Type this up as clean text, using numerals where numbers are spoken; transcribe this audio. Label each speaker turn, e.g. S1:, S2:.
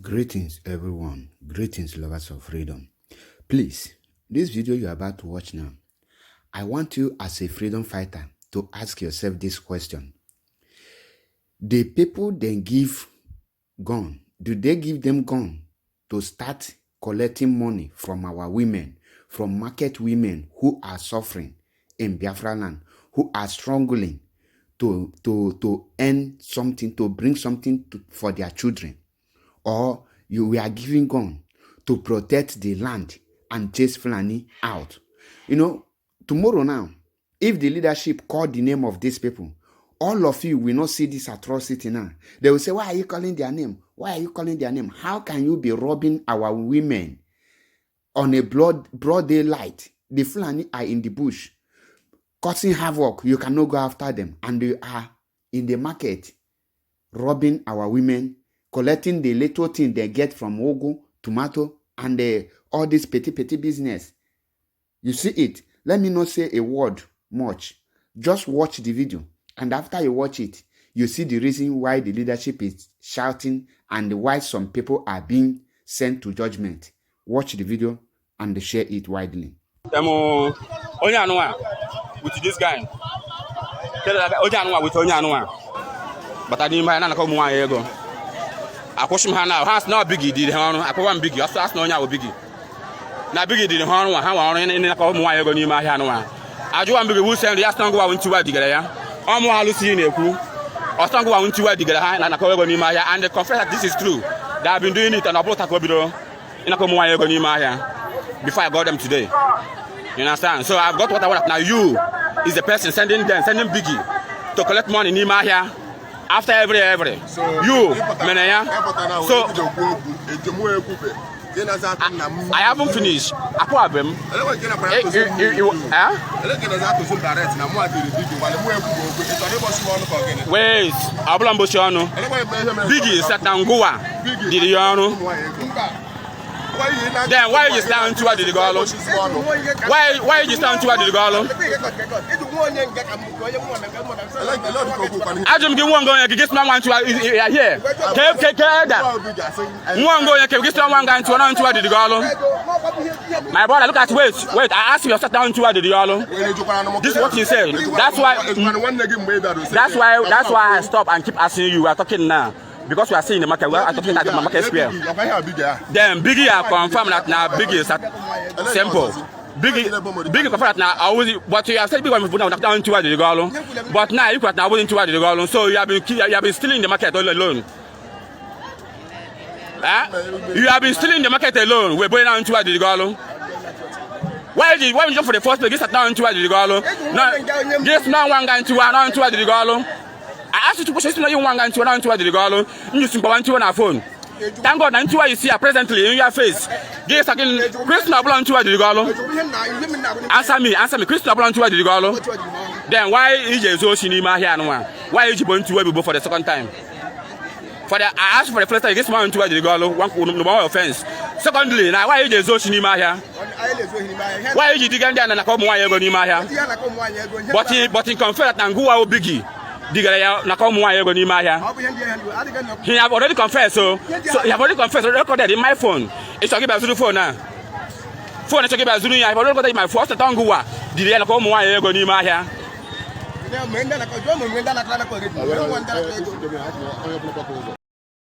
S1: Greetings everyone, greetings lovers of freedom. Please, this video you are about to watch now, I want you as a freedom fighter to ask yourself this question. The people then give gun, do they give them gun to start collecting money from our women, from market women who are suffering in Biafra land, who are struggling to earn something, to bring something for their children? Or we are giving gun to protect the land and chase Fulani out? You know, tomorrow now, if the leadership call the name of these people, all of you will not see this atrocity now. They will say, why are you calling their name? Why are you calling their name? How can you be robbing our women on a broad daylight? The Fulani are in the bush, causing havoc. You cannot go after them. And they are in the market, robbing our women, collecting the little thing they get from ugu, tomato, and all this petty business. You see it. Let me not say a word much. Just watch the video. And after you watch it, you see the reason why the leadership is shouting and why some people are being sent to judgment. Watch the video and share it widely.
S2: With this guy. But I didn't buy another come 1 year ago. I push him now. Has not biggie did I put one biggie. I no now biggie. Now biggie did how in a couple 1 year ago near my hand. I do one biggie who send the Aston go into a digger. I'm more hallucinating a crew. Or some go into a digger and I call near my and they confess that this is true. They have been doing it and I brought a cobito in a couple 1 year ago near my before I got them today. You understand? So I've got what I want. Now you is the person sending biggie to collect money near my here. After every. So you, Menaya. So I haven't finished. I problem. Wait, Ablamboshano. Biggie Satangua. Did you? Then why you stand to the Galo? Why you stand to the Galo? I don't give one going to get one to here. One going to get one guy to run to the Galo. My brother, look at wait. I asked you to sit down to the Galo. This is what you said. That's why I stop and keep asking you. We are talking now. Because we are seeing the market, we are talking at the market square. Then Biggie are confirmed that now Biggie is simple. Biggie confirmed that now always, but you have said Biggie was put down to the Galo. But now you now willing to the Galo, so you have been stealing the market all alone. You have been stealing the market alone. We're going down to the Galo. Why did you jump for the first place? Get down to the Galo. No, just now one guy to the Galo. I asked you to push you one guy to run to the Galo. You think one to on our phone. Thank God, and you see presently in your face. Yes, again, Christian Blonde to the Galo. Answer me, Christian Blonde to the Galo. Then why is Zoshima here? Why is you going to Webbo for the second time? I asked for the first time, I guess one to the Galo, no more offense. Secondly, now why is Zoshima here? Why is you digging down and I come 1 year ago here? But he confessed that Angua Biggie. He have already confessed, so he have already confessed, recorded in my phone. It's talking about Zulu phone now. Phone is talking about Zulu. I have already got in my first Tangua. Did you come 1 year ago near my here?